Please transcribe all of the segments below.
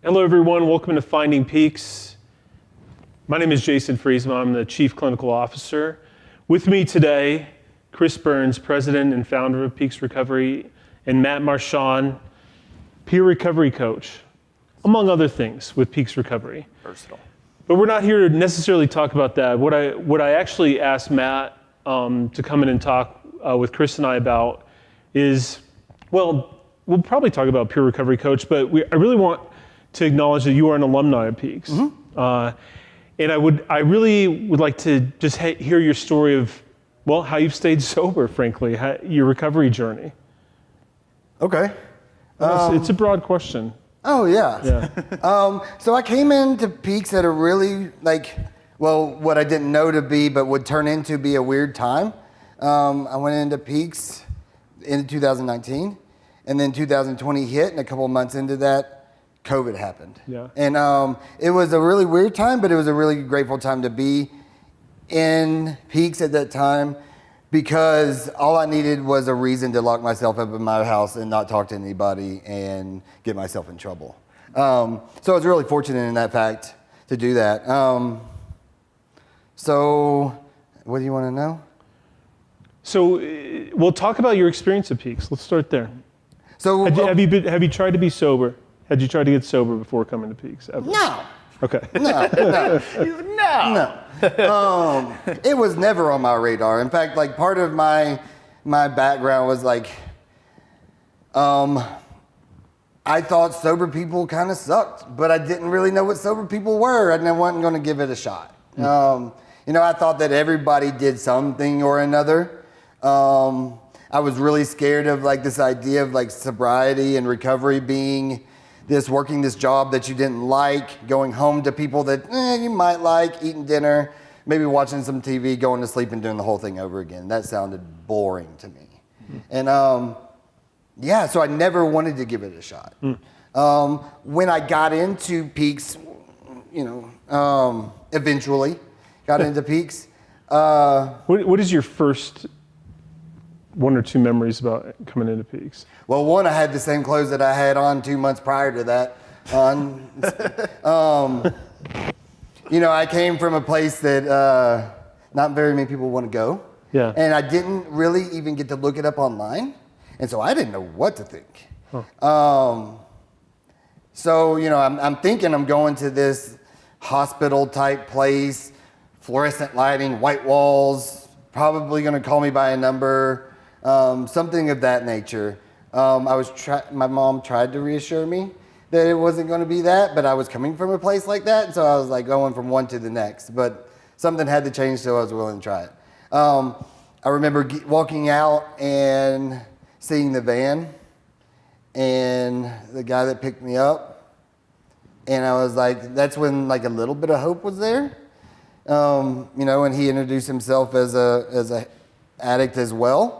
Hello, everyone. Welcome to Finding Peaks. My name is Jason Friesman. I'm the Chief Clinical Officer. With me today, Chris Burns, President and Founder of Peaks Recovery, and Matt Marchand, Peer Recovery Coach, among other things with Peaks Recovery. Versatile. But we're not here to necessarily talk about that. What I actually asked Matt to come in and talk with Chris and I about is, well, we'll probably talk about Peer Recovery Coach, but I really want to acknowledge that you are an alumni of Peaks. Mm-hmm. And I really would like to just hear your story of, well, how you've stayed sober, frankly, your recovery journey. Okay. It's a broad question. Oh, yeah. So I came into Peaks at a really, what I didn't know to be, but would turn into be a weird time. I went into Peaks in 2019, and then 2020 hit, and a couple of months into that, COVID happened. Yeah. And it was a really weird time, but it was a really grateful time to be in Peaks at that time, because all I needed was a reason to lock myself up in my house and not talk to anybody and get myself in trouble. So I was really fortunate in that fact to do that. So what do you want to know? So we'll talk about your experience at Peaks. Let's start there. So have you tried to be sober? Had you tried to get sober before coming to Peaks? Ever? No. Okay. No. It was never on my radar. In fact, part of my background was I thought sober people kind of sucked, but I didn't really know what sober people were, and I wasn't going to give it a shot. I thought that everybody did something or another. I was really scared of this idea of sobriety and recovery being working this job that you didn't like, going home to people that you might like, eating dinner, maybe watching some TV, going to sleep and doing the whole thing over again. That sounded boring to me. Mm-hmm. And so I never wanted to give it a shot. When I got into Peaks, eventually got into Peaks. What is your first one or two memories about coming into Peaks? Well, one, I had the same clothes that I had on 2 months prior to that. I came from a place that not very many people want to go. Yeah. And I didn't really even get to look it up online. And so I didn't know what to think. Huh. I'm thinking I'm going to this hospital type place, fluorescent lighting, white walls, probably going to call me by a number. Something of that nature. My mom tried to reassure me that it wasn't going to be that, but I was coming from a place like that, and so I was going from one to the next. But something had to change, so I was willing to try it. I remember walking out and seeing the van and the guy that picked me up, and I was that's when a little bit of hope was there. And he introduced himself as a addict as well.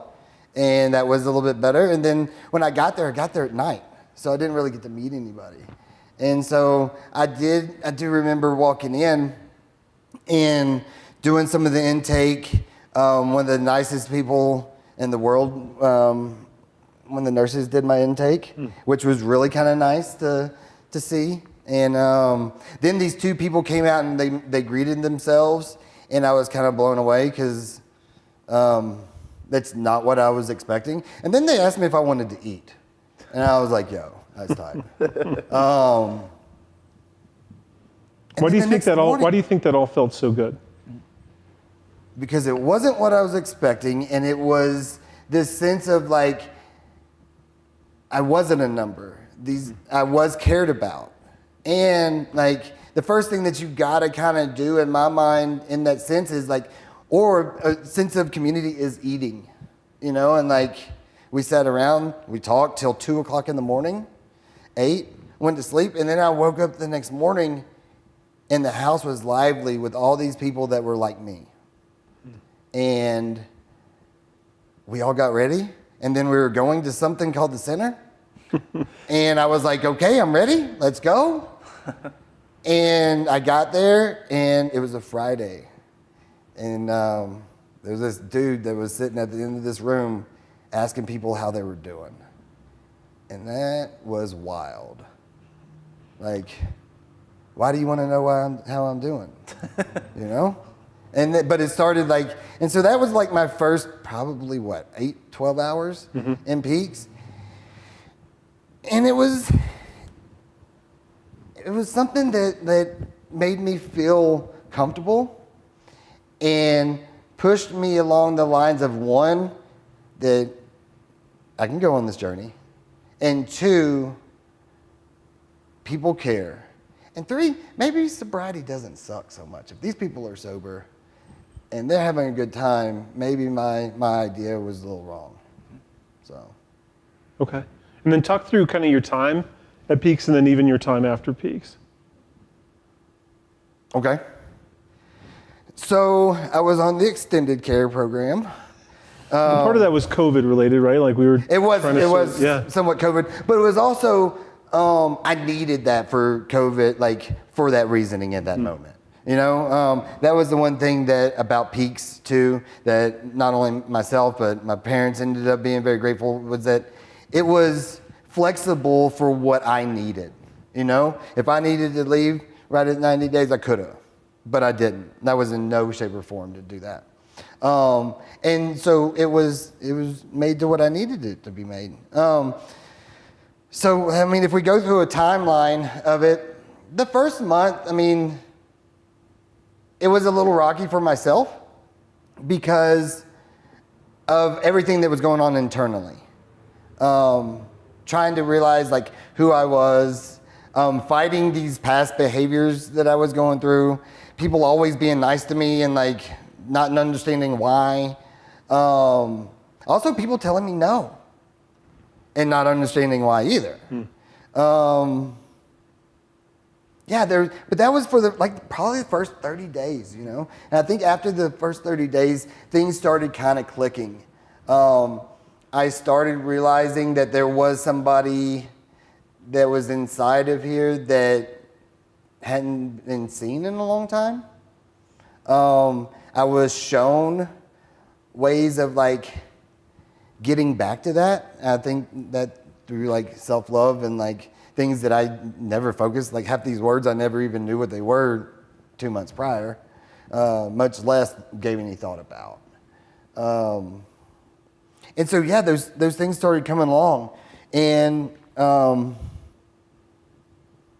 And that was a little bit better. And then when I got there at night. So I didn't really get to meet anybody. And so I do remember walking in and doing some of the intake. One of the nicest people in the world, one of the nurses did my intake, which was really kind of nice to see. And then these two people came out and they greeted themselves. And I was kind of blown away because that's not what I was expecting. And then they asked me if I wanted to eat. And I was like, yo, that's tight. Why do you think that all felt so good? Because it wasn't what I was expecting, and it was this sense of I wasn't a number. I was cared about. And the first thing that you gotta kind of do in my mind in that sense is or a sense of community is eating, and we sat around, we talked till 2:00 in the morning, ate, went to sleep, and then I woke up the next morning and the house was lively with all these people that were like me. And we all got ready, and then we were going to something called the center. And I was like, okay, I'm ready, let's go. And I got there, and it was a Friday. And there was this dude that was sitting at the end of this room asking people how they were doing. And that was wild. Like, why do you want to know how I'm doing? You know? But it started like, and so that was like my first probably 12 hours in peaks. And it was something that made me feel comfortable and pushed me along the lines of, one, that I can go on this journey, and two, people care, and three, maybe sobriety doesn't suck so much. If these people are sober and they're having a good time, maybe my idea was a little wrong. So. Okay. And then talk through kind of your time at Peaks and then even your time after Peaks. Okay. So I was on the extended care program. Part of that was COVID related, right? Like we were. It was yeah. somewhat COVID, but it was also I needed that for COVID, like for that reasoning at that moment. You know, that was the one thing that about Peaks too, that not only myself but my parents ended up being very grateful, was that it was flexible for what I needed. You know, if I needed to leave right at 90 days, I could have, but I didn't. That was in no shape or form to do that. And so it was made to what I needed it to be made. So, I mean, if we go through a timeline of it, the first month, I mean, it was a little rocky for myself because of everything that was going on internally. Trying to realize like who I was, fighting these past behaviors that I was going through, people always being nice to me and like not understanding why. Also people telling me no and not understanding why either. But that was for probably the first 30 days, you know? And I think after the first 30 days, things started kind of clicking. I started realizing that there was somebody that was inside of here that hadn't been seen in a long time. I was shown ways of like getting back to that. I think that through like self-love and like things that I never focused, like half these words I never even knew what they were 2 months prior, much less gave any thought about. And so, yeah, those things started coming along. And,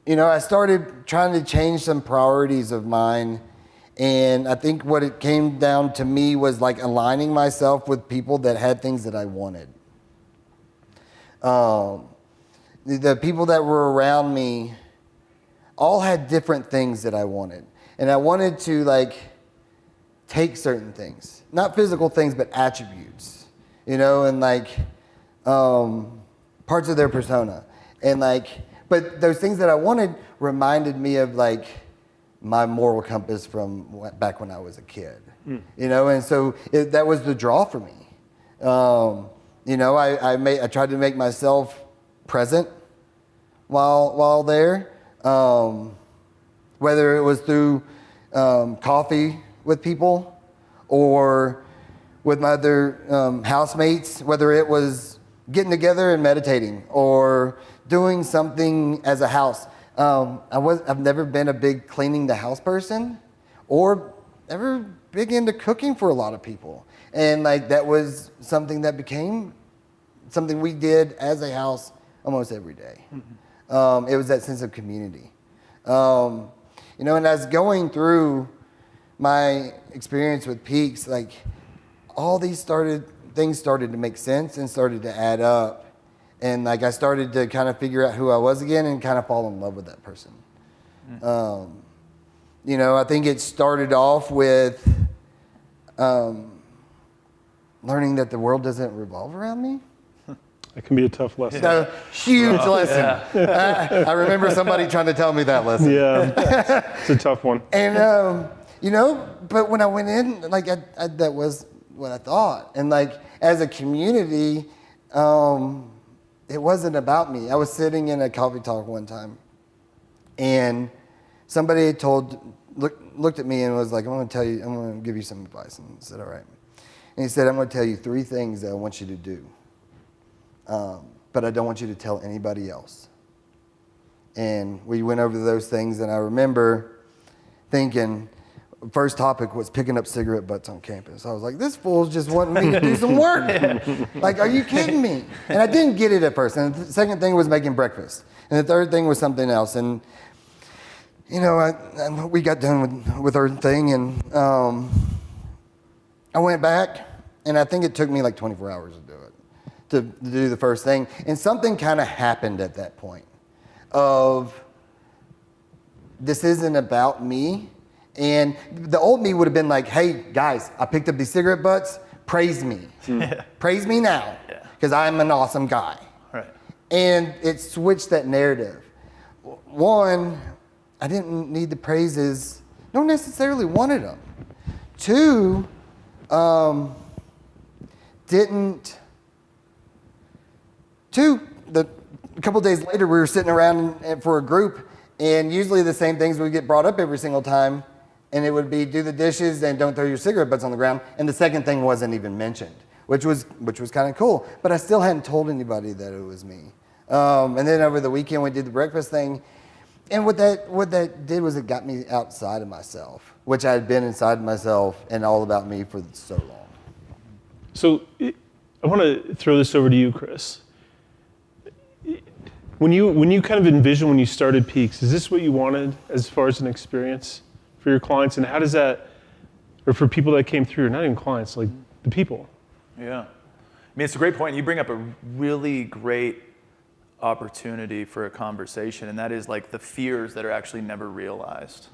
you know, I started trying to change some priorities of mine. And I think what it came down to me was like aligning myself with people that had things that I wanted. The people that were around me all had different things that I wanted. And I wanted to like take certain things, not physical things, but attributes, you know, and like parts of their persona. And like, but those things that I wanted reminded me of like my moral compass from back when I was a kid, you know, and so that was the draw for me. You know, I tried to make myself present while there, whether it was through coffee with people or with my other housemates, whether it was getting together and meditating or doing something as a house. I've never been a big cleaning the house person or ever big into cooking for a lot of people. And like that was something that became something we did as a house almost every day. It was that sense of community. You know, and as going through my experience with Peaks, like all these things started to make sense and started to add up. And like I started to kind of figure out who I was again and kind of fall in love with that person. You know, I think it started off with learning that the world doesn't revolve around me. It can be a tough lesson. A huge lesson. I remember somebody trying to tell me that lesson. Yeah, it's a tough one. And, you know, but when I went in, like that was what I thought. And like as a community, it wasn't about me. I was sitting in a coffee talk one time and somebody had looked at me and was like, I'm going to give you some advice. And I said, all right. And he said, I'm going to tell you 3 things that I want you to do. But I don't want you to tell anybody else. And we went over those things, and I remember thinking, first topic was picking up cigarette butts on campus. I was like, this fool's just wanting me to do some work. Like, are you kidding me? And I didn't get it at first. And the second thing was making breakfast. And the third thing was something else. And, you know, we got done with our thing, and I went back, and I think it took me like 24 hours to do it, to do the first thing. And something kind of happened at that point of, this isn't about me. And the old me would have been like, hey, guys, I picked up these cigarette butts. Praise me. Praise me now, because I'm an awesome guy. Right. And it switched that narrative. One, I didn't need the praises. Don't necessarily wanted them. Two, a couple days later, we were sitting around for a group, and usually the same things would get brought up every single time, and it would be do the dishes and don't throw your cigarette butts on the ground. And the second thing wasn't even mentioned, which was kind of cool. But I still hadn't told anybody that it was me. And then over the weekend, we did the breakfast thing, and what that did was it got me outside of myself, which I had been inside myself and all about me for so long. So I want to throw this over to you, Chris. When you kind of envision when you started Peaks, is this what you wanted as far as an experience for your clients? And how does that, or for people that came through, not even clients, like the people? Yeah. I mean, it's a great point. You bring up a really great opportunity for a conversation, and that is like the fears that are actually never realized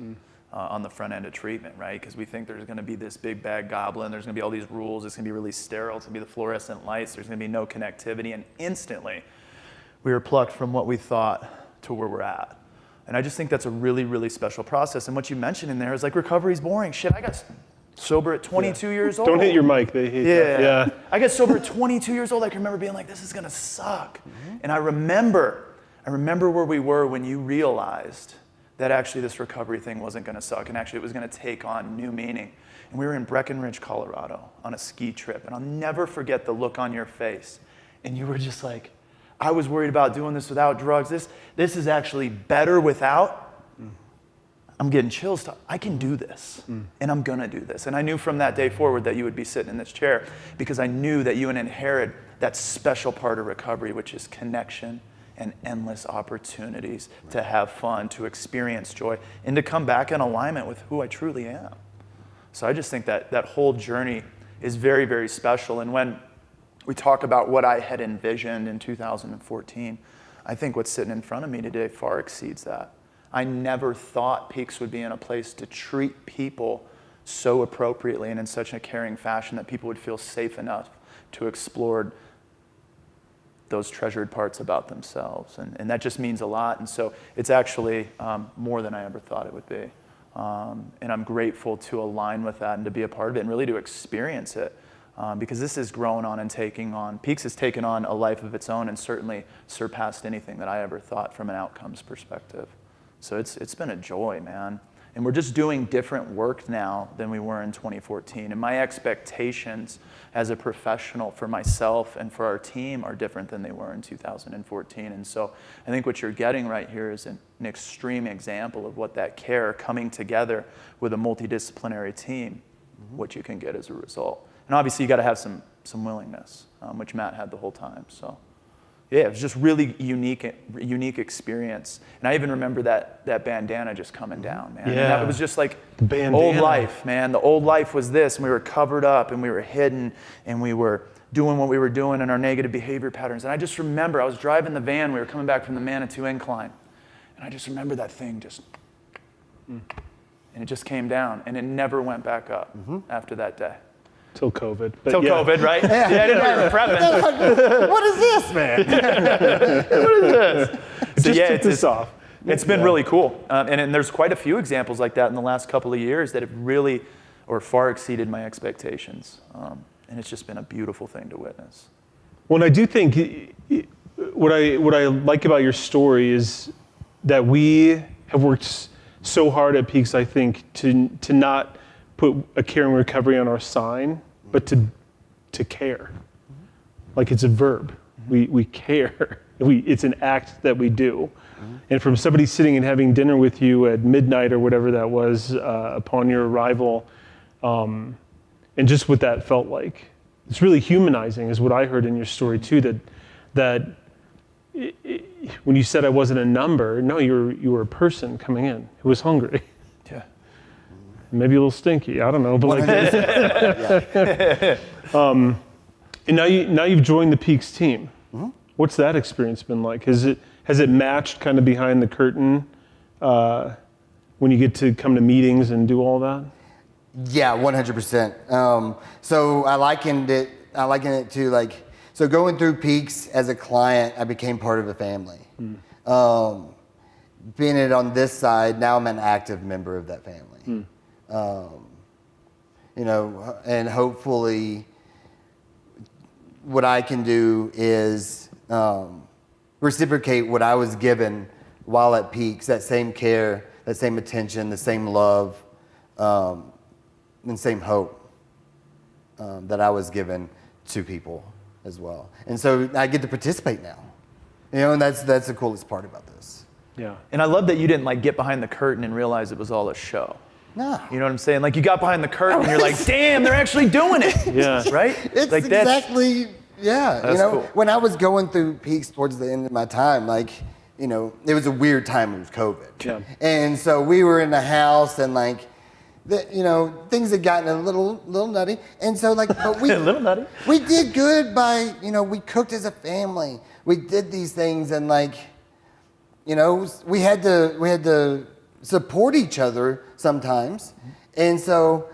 on the front end of treatment, right? Because we think there's going to be this big bad goblin, there's going to be all these rules, it's going to be really sterile, it's going to be the fluorescent lights, there's going to be no connectivity, and instantly we were plucked from what we thought to where we're at. And I just think that's a really, really special process. And what you mentioned in there is like, recovery's boring. Shit, I got sober at 22 years old. Don't hit your mic, they hate that. Yeah. I got sober at 22 years old. I can remember being like, this is gonna suck. And I remember where we were when you realized that actually this recovery thing wasn't gonna suck, and actually it was gonna take on new meaning. And we were in Breckenridge, Colorado on a ski trip. And I'll never forget the look on your face. And you were just like, I was worried about doing this without drugs. This is actually better without. I'm getting chills. I can do this, and I'm gonna do this. And I knew from that day forward that you would be sitting in this chair, because I knew that you would inherit that special part of recovery, which is connection and endless opportunities to have fun, to experience joy, and to come back in alignment with who I truly am. So I just think that that whole journey is very, very special. And when we talk about what I had envisioned in 2014, I think what's sitting in front of me today far exceeds that. I never thought Peaks would be in a place to treat people so appropriately and in such a caring fashion that people would feel safe enough to explore those treasured parts about themselves. And that just means a lot. And so it's actually more than I ever thought it would be. And I'm grateful to align with that and to be a part of it and really to experience it. Because this is grown on and taking on. Peaks has taken on a life of its own and certainly surpassed anything that I ever thought from an outcomes perspective. So it's been a joy, man. And we're just doing different work now than we were in 2014. And my expectations as a professional for myself and for our team are different than they were in 2014. And so I think what you're getting right here is an extreme example of what that care coming together with a multidisciplinary team, what you can get as a result. And obviously you got to have some willingness, which Matt had the whole time. So yeah, it was just really unique experience. And I even remember that bandana just coming down, man. Yeah. And it was just like the old life, man. The old life was this, and we were covered up and we were hidden and we were doing what we were doing in our negative behavior patterns. And I just remember I was driving the van, we were coming back from the Manitou Incline. And I just remember that thing just, and it just came down and it never went back up after that day. Till COVID. Till COVID, right? Yeah, I didn't know you were prepping. What is this, man? What is this? So Just took this off. It's been really cool. And there's quite a few examples like that in the last couple of years that have really or far exceeded my expectations. And it's just been a beautiful thing to witness. Well, and I do think what I like about your story is that we have worked so hard at Peaks, I think, to not put a caring recovery on our sign, but to care. Like it's a verb. We care. It's an act that we do. And from somebody sitting and having dinner with you at midnight or whatever that was upon your arrival, and just what that felt like. It's really humanizing is what I heard in your story too, that when you said I wasn't a number, no, you were a person coming in who was hungry. Yeah. Maybe a little stinky, I don't know. But and now you've joined the Peaks team. What's that experience been like? Has it matched kind of behind the curtain when you get to come to meetings and do all that? Yeah, 100%. So I likened it to like, so going through Peaks as a client, I became part of a family. Being it on this side, now I'm an active member of that family. You know, and hopefully what I can do is reciprocate what I was given while at Peaks, that same care, that same attention, the same love, and same hope that I was given to people as well. And so I get to participate now. You know, and that's the coolest part about this. Yeah. And I love that you didn't like get behind the curtain and realize it was all a show. No. You know what I'm saying? Like you got behind the curtain and you're like, damn, they're actually doing it. Yeah. Right? It's like exactly, yeah. That's you know, cool. when I was going through Peaks towards the end of my time, like, you know, it was a weird time. It was COVID. Yeah. And so we were in the house and like, you know, things had gotten a little nutty. And so like, but we, A little nutty. we did good by, you know, we cooked as a family. We did these things and like, you know, we had to support each other sometimes. And so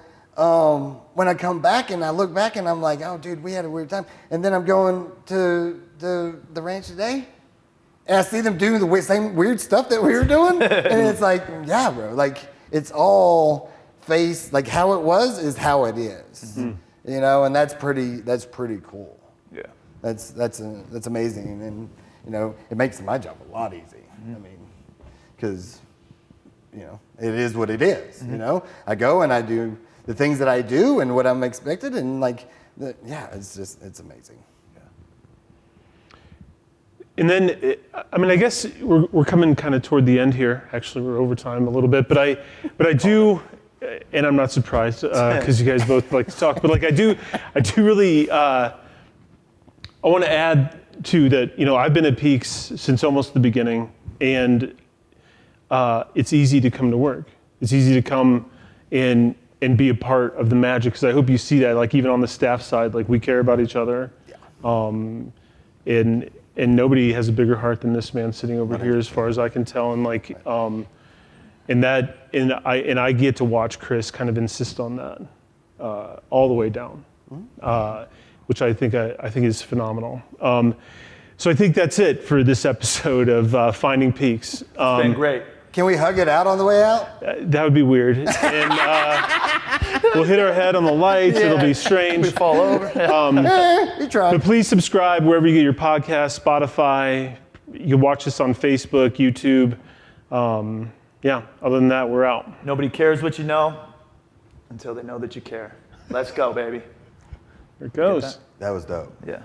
when I come back and I look back and I'm like, oh, dude, we had a weird time. And then I'm going to the ranch today and I see them doing the same weird stuff that we were doing. And it's like, yeah, bro, like it's all like how it was is how it is. You know, and that's pretty cool. Yeah. That's amazing. And you know, it makes my job a lot easy. I mean, because, you know, it is what it is. You know, I go and I do the things that I do and what I'm expected, and like, it's amazing. And then, I mean, I guess we're coming kind of toward the end here. Actually, we're over time a little bit, but I do, and I'm not surprised because you guys both like to talk. But like, I do really, I want to add to that. You know, I've been at Peaks since almost the beginning, and it's easy to come to work. It's easy to come and be a part of the magic. Because I hope you see that. Like even on the staff side, like we care about each other. Yeah. And nobody has a bigger heart than this man sitting over here, as far as I can tell. And like, and I get to watch Chris kind of insist on that all the way down, which I think is phenomenal. So I think that's it for this episode of Finding Peaks. It's been great. Can we hug it out on the way out? That would be weird. And we'll hit our head on the lights. Yeah. It'll be strange. We fall over. You tried. But please subscribe wherever you get your podcast, Spotify. You can watch us on Facebook, YouTube. Yeah, other than that, we're out. Nobody cares what you know until they know that you care. Let's go, baby. Here it goes. That was dope. Yeah.